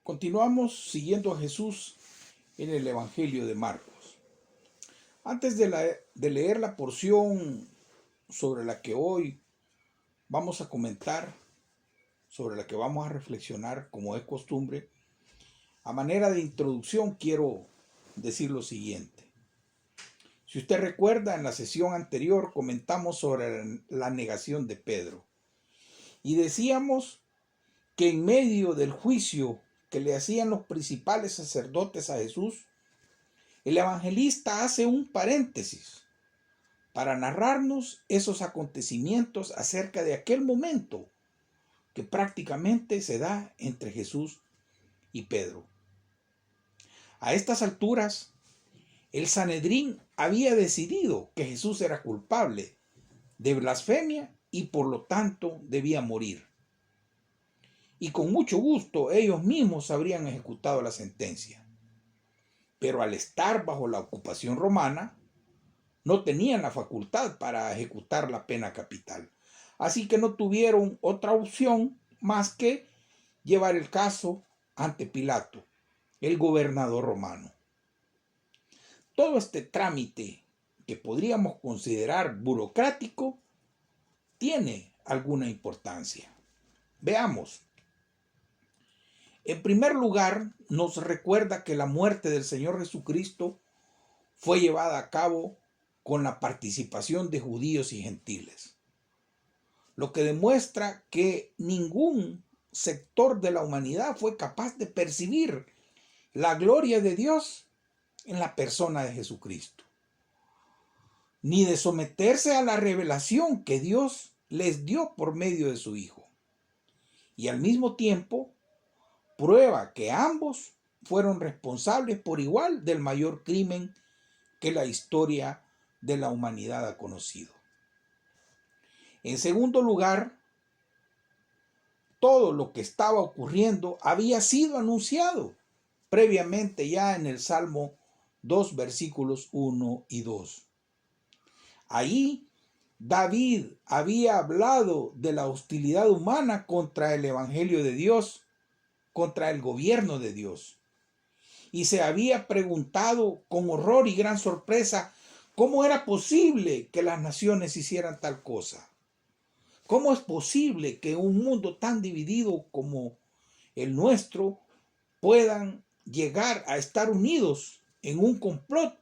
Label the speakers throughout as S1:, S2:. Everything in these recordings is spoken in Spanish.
S1: Continuamos siguiendo a Jesús en el Evangelio de Marcos. Antes de leer la porción sobre la que hoy vamos a comentar, sobre la que vamos a reflexionar como es costumbre, a manera de introducción quiero decir lo siguiente. Si usted recuerda, en la sesión anterior comentamos sobre la negación de Pedro y decíamos que en medio del juicio que le hacían los principales sacerdotes a Jesús, el evangelista hace un paréntesis para narrarnos esos acontecimientos acerca de aquel momento que prácticamente se da entre Jesús y Pedro. A estas alturas, el Sanedrín había decidido que Jesús era culpable de blasfemia y por lo tanto debía morir. Y con mucho gusto ellos mismos habrían ejecutado la sentencia. Pero al estar bajo la ocupación romana, no tenían la facultad para ejecutar la pena capital. Así que no tuvieron otra opción más que llevar el caso ante Pilato, el gobernador romano. Todo este trámite, que podríamos considerar burocrático, tiene alguna importancia. Veamos. En primer lugar, nos recuerda que la muerte del Señor Jesucristo fue llevada a cabo con la participación de judíos y gentiles, lo que demuestra que ningún sector de la humanidad fue capaz de percibir la gloria de Dios en la persona de Jesucristo, ni de someterse a la revelación que Dios les dio por medio de su Hijo. Y al mismo tiempo, prueba que ambos fueron responsables por igual del mayor crimen que la historia de la humanidad ha conocido. En segundo lugar, todo lo que estaba ocurriendo había sido anunciado previamente ya en el Salmo 2, versículos 1 y 2. Ahí David había hablado de la hostilidad humana contra el Evangelio de Dios, contra el gobierno de Dios. Y se había preguntado con horror y gran sorpresa cómo era posible que las naciones hicieran tal cosa. ¿Cómo es posible que un mundo tan dividido como el nuestro puedan llegar a estar unidos en un complot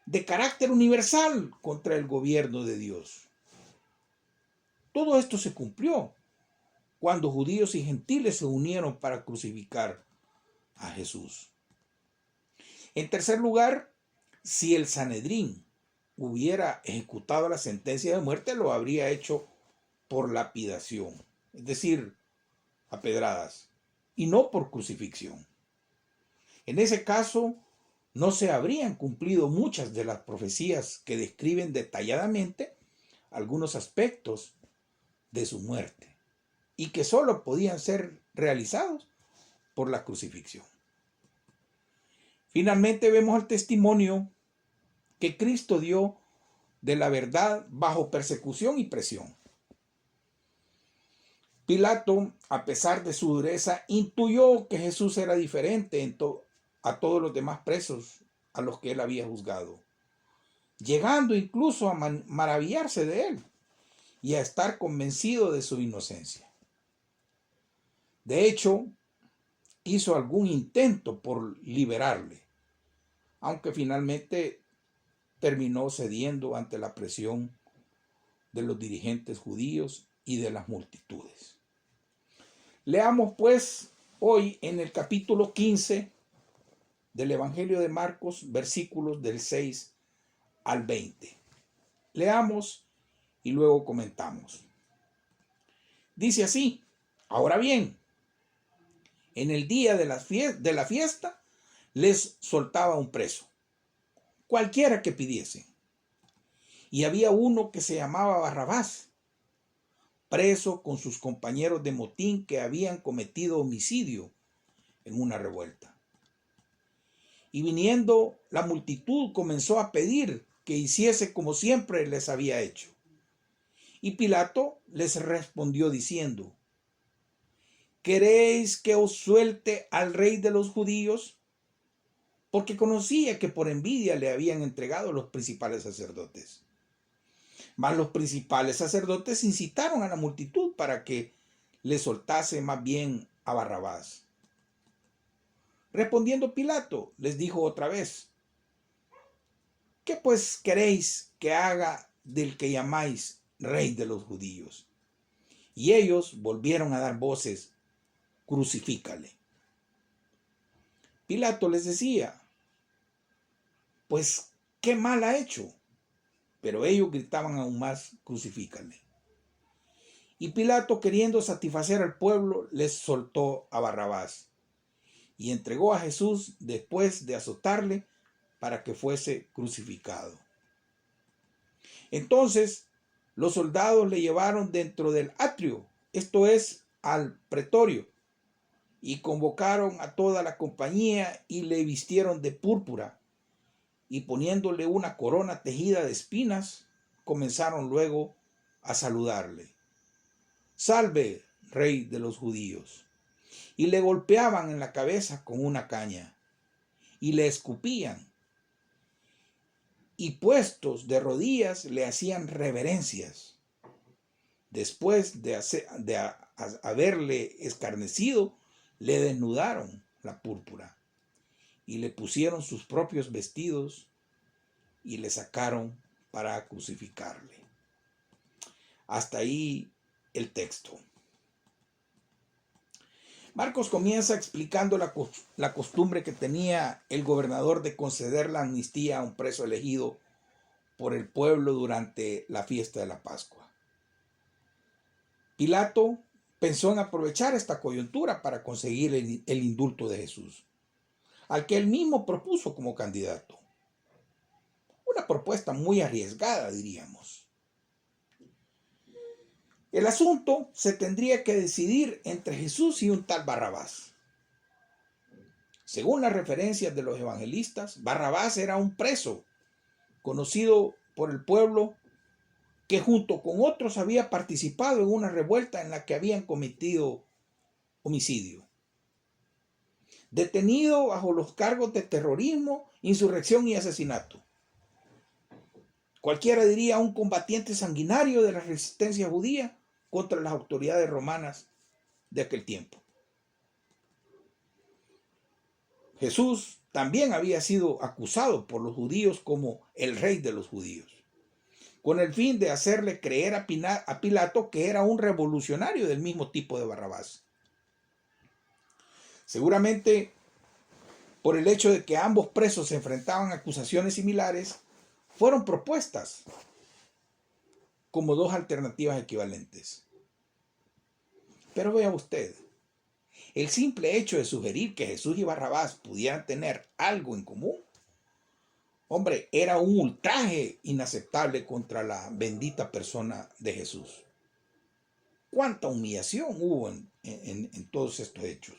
S1: de carácter universal contra el gobierno de Dios? Todo esto se cumplió cuando judíos y gentiles se unieron para crucificar a Jesús. En tercer lugar, si el Sanedrín hubiera ejecutado la sentencia de muerte, lo habría hecho por lapidación, es decir, a pedradas, y no por crucifixión. En ese caso, no se habrían cumplido muchas de las profecías que describen detalladamente algunos aspectos de su muerte y que solo podían ser realizados por la crucifixión. Finalmente vemos el testimonio que Cristo dio de la verdad bajo persecución y presión. Pilato, a pesar de su dureza, intuyó que Jesús era diferente a todos los demás presos a los que él había juzgado, llegando incluso a maravillarse de él y a estar convencido de su inocencia. De hecho, hizo algún intento por liberarle, aunque finalmente terminó cediendo ante la presión de los dirigentes judíos y de las multitudes. Leamos pues hoy en el capítulo 15 del Evangelio de Marcos, versículos del 6 al 20. Leamos y luego comentamos. Dice así: ahora bien, en el día de la fiesta les soltaba un preso, cualquiera que pidiesen. Y había uno que se llamaba Barrabás, preso con sus compañeros de motín que habían cometido homicidio en una revuelta. Y viniendo la multitud comenzó a pedir que hiciese como siempre les había hecho. Y Pilato les respondió diciendo: ¿queréis que os suelte al rey de los judíos? Porque conocía que por envidia le habían entregado los principales sacerdotes. Mas los principales sacerdotes incitaron a la multitud para que le soltase más bien a Barrabás. Respondiendo Pilato, les dijo otra vez: ¿qué pues queréis que haga del que llamáis rey de los judíos? Y ellos volvieron a dar voces: crucifícale. Pilato les decía: pues, ¿qué mal ha hecho? Pero ellos gritaban aún más: crucifícale. Y Pilato, queriendo satisfacer al pueblo, les soltó a Barrabás y entregó a Jesús después de azotarle para que fuese crucificado. Entonces los soldados le llevaron dentro del atrio, esto es, al pretorio, y convocaron a toda la compañía y le vistieron de púrpura, y poniéndole una corona tejida de espinas, comenzaron luego a saludarle: Salve, rey de los judíos. Y le golpeaban en la cabeza con una caña, y le escupían, y puestos de rodillas le hacían reverencias. Después de haberle escarnecido, le desnudaron la púrpura, y le pusieron sus propios vestidos, y le sacaron para crucificarle. Hasta ahí el texto. Marcos comienza explicando la costumbre que tenía el gobernador de conceder la amnistía a un preso elegido por el pueblo durante la fiesta de la Pascua. Pilato pensó en aprovechar esta coyuntura para conseguir el indulto de Jesús, al que él mismo propuso como candidato. Una propuesta muy arriesgada, diríamos. El asunto se tendría que decidir entre Jesús y un tal Barrabás. Según las referencias de los evangelistas, Barrabás era un preso conocido por el pueblo que junto con otros había participado en una revuelta en la que habían cometido homicidio. Detenido bajo los cargos de terrorismo, insurrección y asesinato. Cualquiera diría un combatiente sanguinario de la resistencia judía contra las autoridades romanas de aquel tiempo. Jesús también había sido acusado por los judíos como el rey de los judíos, con el fin de hacerle creer a Pilato que era un revolucionario del mismo tipo de Barrabás. Seguramente por el hecho de que ambos presos se enfrentaban a acusaciones similares, fueron propuestas como dos alternativas equivalentes. Pero vea usted, el simple hecho de sugerir que Jesús y Barrabás pudieran tener algo en común, hombre, era un ultraje inaceptable contra la bendita persona de Jesús. ¿Cuánta humillación hubo en todos estos hechos?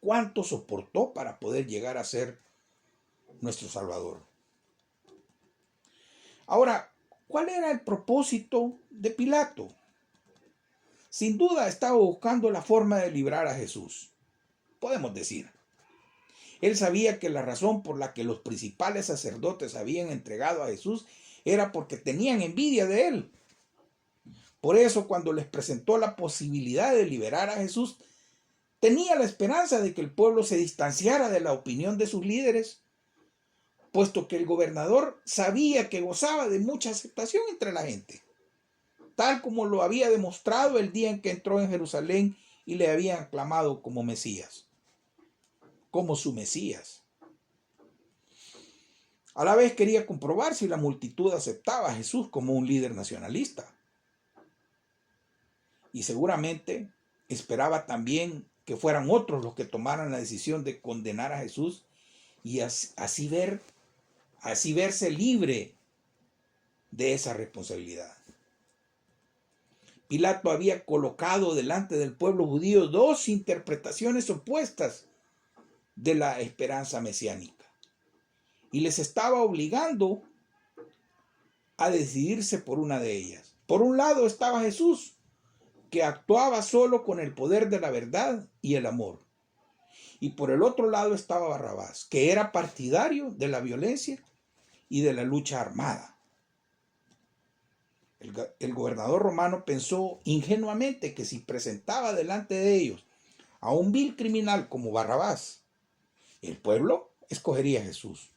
S1: ¿Cuánto soportó para poder llegar a ser nuestro Salvador? Ahora, ¿cuál era el propósito de Pilato? Sin duda estaba buscando la forma de librar a Jesús. Podemos decir, él sabía que la razón por la que los principales sacerdotes habían entregado a Jesús era porque tenían envidia de él. Por eso, cuando les presentó la posibilidad de liberar a Jesús, tenía la esperanza de que el pueblo se distanciara de la opinión de sus líderes, puesto que el gobernador sabía que gozaba de mucha aceptación entre la gente, tal como lo había demostrado el día en que entró en Jerusalén y le habían aclamado como Mesías, como su Mesías. A la vez quería comprobar si la multitud aceptaba a Jesús como un líder nacionalista. Y seguramente esperaba también que fueran otros los que tomaran la decisión de condenar a Jesús y así verse libre de esa responsabilidad. Pilato había colocado delante del pueblo judío dos interpretaciones opuestas de la esperanza mesiánica y les estaba obligando a decidirse por una de ellas. Por un lado estaba Jesús, que actuaba solo con el poder de la verdad y el amor. Y por el otro lado estaba Barrabás, que era partidario de la violencia y de la lucha armada. El gobernador romano pensó ingenuamente que si presentaba delante de ellos a un vil criminal como Barrabás, el pueblo escogería a Jesús.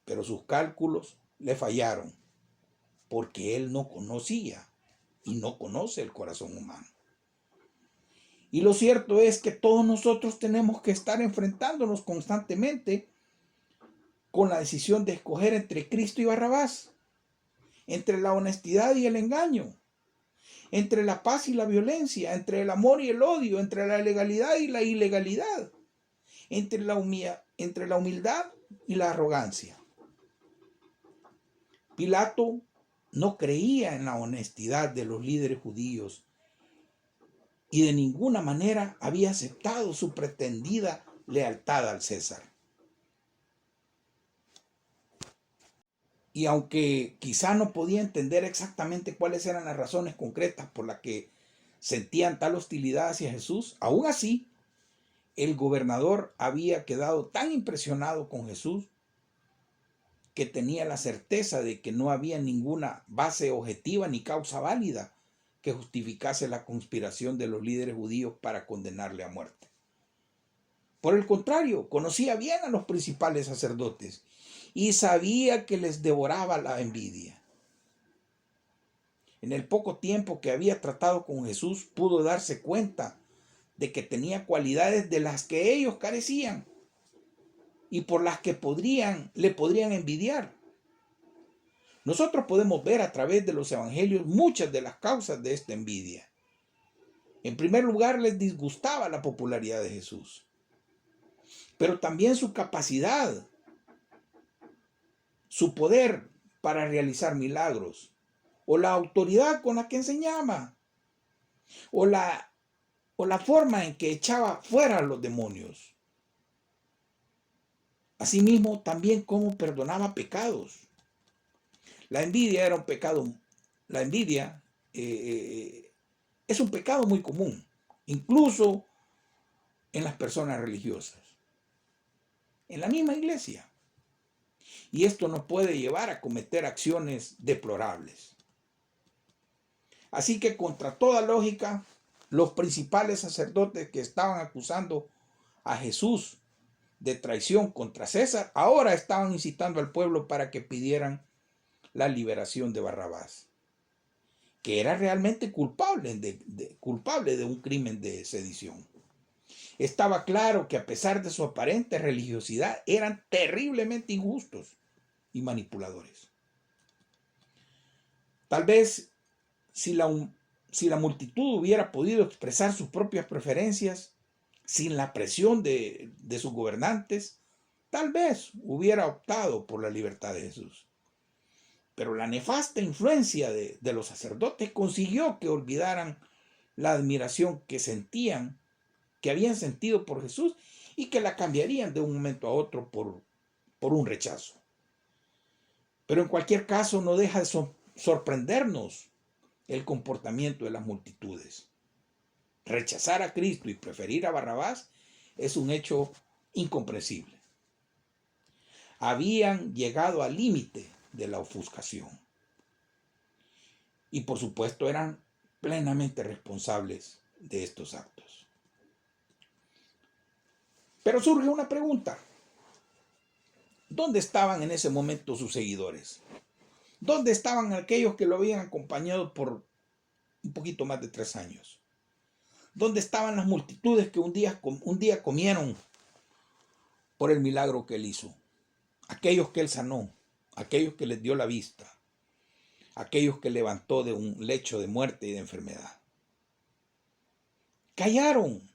S1: Pero sus cálculos le fallaron, porque él no conocía y no conoce el corazón humano. Y lo cierto es que todos nosotros tenemos que estar enfrentándonos constantemente con la decisión de escoger entre Cristo y Barrabás, entre la honestidad y el engaño, entre la paz y la violencia, entre el amor y el odio, entre la legalidad y la ilegalidad, entre la humildad y la arrogancia. Pilato no creía en la honestidad de los líderes judíos y de ninguna manera había aceptado su pretendida lealtad al César. Y aunque quizá no podía entender exactamente cuáles eran las razones concretas por las que sentían tal hostilidad hacia Jesús, aún así, el gobernador había quedado tan impresionado con Jesús que tenía la certeza de que no había ninguna base objetiva ni causa válida que justificase la conspiración de los líderes judíos para condenarle a muerte. Por el contrario, conocía bien a los principales sacerdotes y sabía que les devoraba la envidia. En el poco tiempo que había tratado con Jesús, pudo darse cuenta de que tenía cualidades de las que ellos carecían y por las que le podrían envidiar. Nosotros podemos ver a través de los evangelios muchas de las causas de esta envidia. En primer lugar, les disgustaba la popularidad de Jesús, pero también su capacidad, su poder para realizar milagros, o la autoridad con la que enseñaba, o la forma en que echaba fuera a los demonios. Asimismo, también cómo perdonaba pecados. La envidia era un pecado. La envidia es un pecado muy común, incluso en las personas religiosas, en la misma iglesia. Y esto nos puede llevar a cometer acciones deplorables. Así que contra toda lógica, los principales sacerdotes que estaban acusando a Jesús de traición contra César, ahora estaban incitando al pueblo para que pidieran la liberación de Barrabás, que era realmente culpable de un crimen de sedición. Estaba claro que a pesar de su aparente religiosidad, eran terriblemente injustos y manipuladores. Tal vez si la multitud hubiera podido expresar sus propias preferencias sin la presión de sus gobernantes, tal vez hubiera optado por la libertad de Jesús. Pero la nefasta influencia de los sacerdotes consiguió que olvidaran la admiración que habían sentido por Jesús y que la cambiarían de un momento a otro por un rechazo. Pero en cualquier caso no deja de sorprendernos el comportamiento de las multitudes. Rechazar a Cristo y preferir a Barrabás es un hecho incomprensible. Habían llegado al límite de la ofuscación. Y por supuesto eran plenamente responsables de estos actos. Pero surge una pregunta. ¿Dónde estaban en ese momento sus seguidores? ¿Dónde estaban aquellos que lo habían acompañado por un poquito más de 3 años? ¿Dónde estaban las multitudes que un día comieron por el milagro que él hizo? Aquellos que él sanó, aquellos que les dio la vista, aquellos que levantó de un lecho de muerte y de enfermedad. Callaron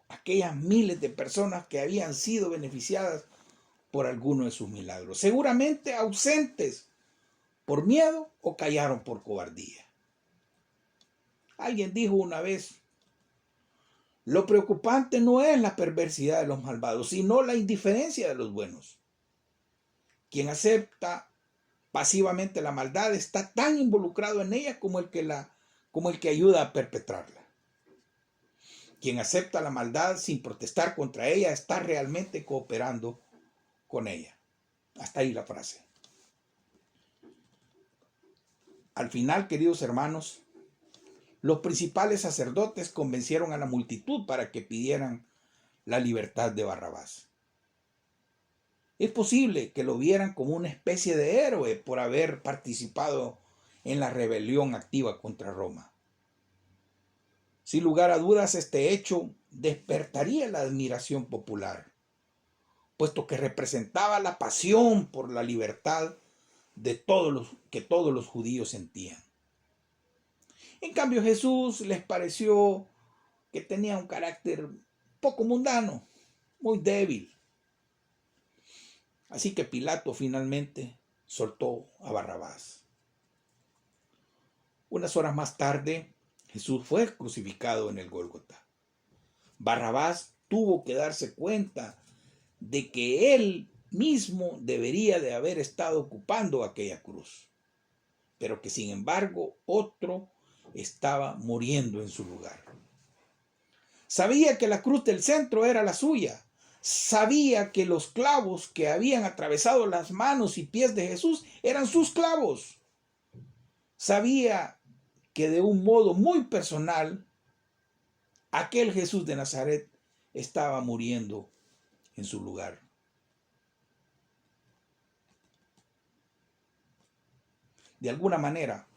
S1: aquellas miles de personas que habían sido beneficiadas por alguno de sus milagros, seguramente ausentes por miedo o callaron por cobardía. Alguien dijo una vez: lo preocupante no es la perversidad de los malvados, sino la indiferencia de los buenos. Quien acepta pasivamente la maldad está tan involucrado en ella como el que ayuda a perpetrarla. Quien acepta la maldad sin protestar contra ella está realmente cooperando con ella. Hasta ahí la frase. Al final, queridos hermanos, los principales sacerdotes convencieron a la multitud para que pidieran la libertad de Barrabás. Es posible que lo vieran como una especie de héroe por haber participado en la rebelión activa contra Roma. Sin lugar a dudas, este hecho despertaría la admiración popular, puesto que representaba la pasión por la libertad que todos los judíos sentían. En cambio, Jesús les pareció que tenía un carácter poco mundano, muy débil. Así que Pilato finalmente soltó a Barrabás. Unas horas más tarde, Jesús fue crucificado en el Gólgota. Barrabás tuvo que darse cuenta de que él mismo debería de haber estado ocupando aquella cruz, pero que sin embargo otro estaba muriendo en su lugar. Sabía que la cruz del centro era la suya. Sabía que los clavos que habían atravesado las manos y pies de Jesús eran sus clavos. Sabía que de un modo muy personal, aquel Jesús de Nazaret estaba muriendo en su lugar. De alguna manera,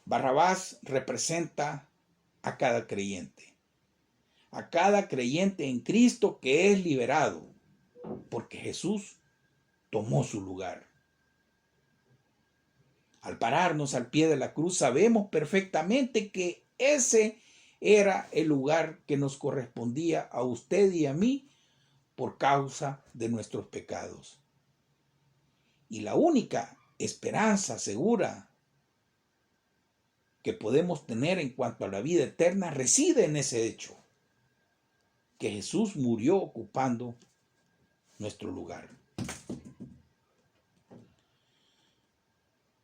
S1: Barrabás representa a cada creyente en Cristo que es liberado, porque Jesús tomó su lugar. Al pararnos al pie de la cruz, sabemos perfectamente que ese era el lugar que nos correspondía a usted y a mí por causa de nuestros pecados. Y la única esperanza segura que podemos tener en cuanto a la vida eterna reside en ese hecho, que Jesús murió ocupando nuestro lugar.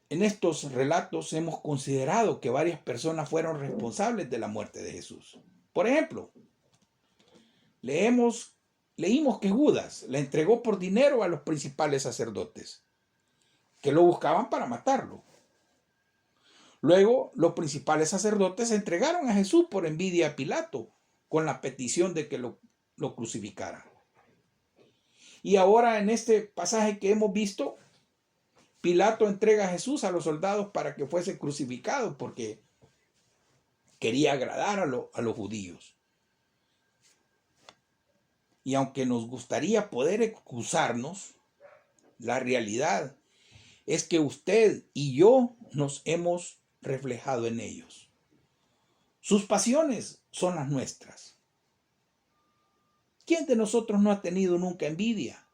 S1: En estos relatos hemos considerado que varias personas fueron responsables de la muerte de Jesús. Por ejemplo, leímos que Judas le entregó por dinero a los principales sacerdotes, que lo buscaban para matarlo. Luego, los principales sacerdotes entregaron a Jesús por envidia a Pilato, con la petición de que lo crucificara. Y ahora en este pasaje que hemos visto, Pilato entrega a Jesús a los soldados para que fuese crucificado porque quería agradar a los judíos. Y aunque nos gustaría poder excusarnos, la realidad es que usted y yo nos hemos reflejado en ellos. Sus pasiones son las nuestras. ¿Quién de nosotros no ha tenido nunca envidia?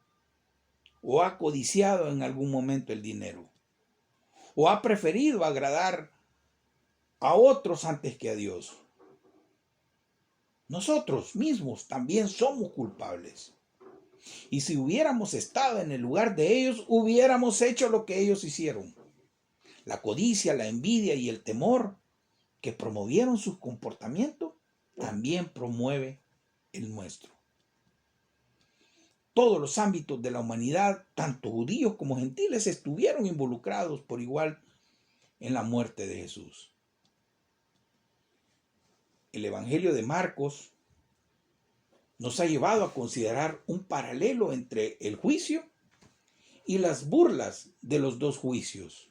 S1: ¿O ha codiciado en algún momento el dinero? ¿O ha preferido agradar a otros antes que a Dios? Nosotros mismos también somos culpables. Y si hubiéramos estado en el lugar de ellos, hubiéramos hecho lo que ellos hicieron. La codicia, la envidia y el temor que promovieron sus comportamientos también promueve el nuestro. Todos los ámbitos de la humanidad, tanto judíos como gentiles, estuvieron involucrados por igual en la muerte de Jesús. El Evangelio de Marcos nos ha llevado a considerar un paralelo entre el juicio y las burlas de los dos juicios,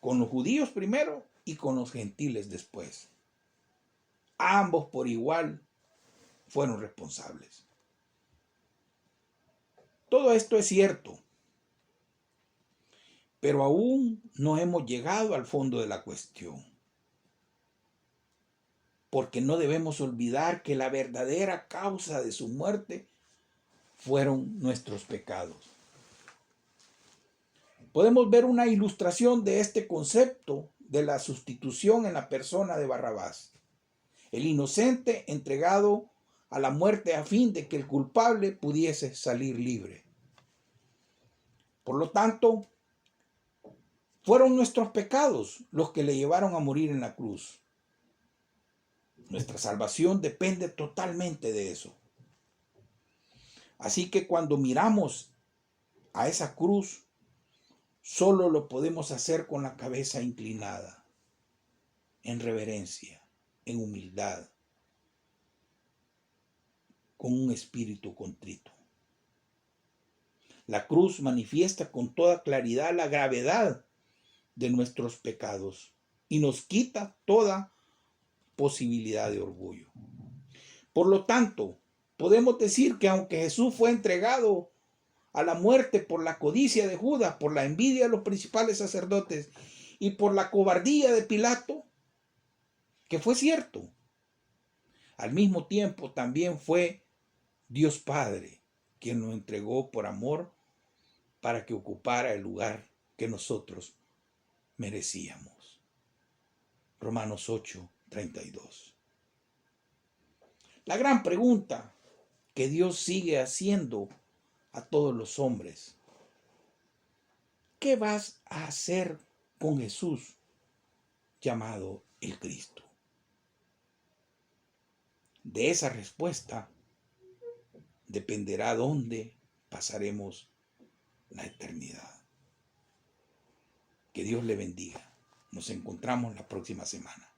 S1: con los judíos primero y con los gentiles después. Ambos por igual fueron responsables. Todo esto es cierto, pero aún no hemos llegado al fondo de la cuestión, porque no debemos olvidar que la verdadera causa de su muerte fueron nuestros pecados. Podemos ver una ilustración de este concepto de la sustitución en la persona de Barrabás, el inocente entregado a la muerte a fin de que el culpable pudiese salir libre. Por lo tanto, Fueron nuestros pecados los que le llevaron a morir en la cruz. Nuestra salvación depende totalmente de eso. Así que cuando miramos a esa cruz, solo lo podemos hacer con la cabeza inclinada, en reverencia, en humildad, con un espíritu contrito. La cruz manifiesta con toda claridad la gravedad de nuestros pecados y nos quita toda posibilidad de orgullo. Por lo tanto, podemos decir que aunque Jesús fue entregado a la muerte por la codicia de Judas, por la envidia de los principales sacerdotes y por la cobardía de Pilato, que fue cierto, al mismo tiempo también fue Dios Padre quien lo entregó por amor para que ocupara el lugar que nosotros merecíamos. Romanos 8:32. La gran pregunta que Dios sigue haciendo a todos los hombres: ¿qué vas a hacer con Jesús llamado el Cristo? De esa respuesta dependerá dónde pasaremos la eternidad. Que Dios le bendiga. Nos encontramos la próxima semana.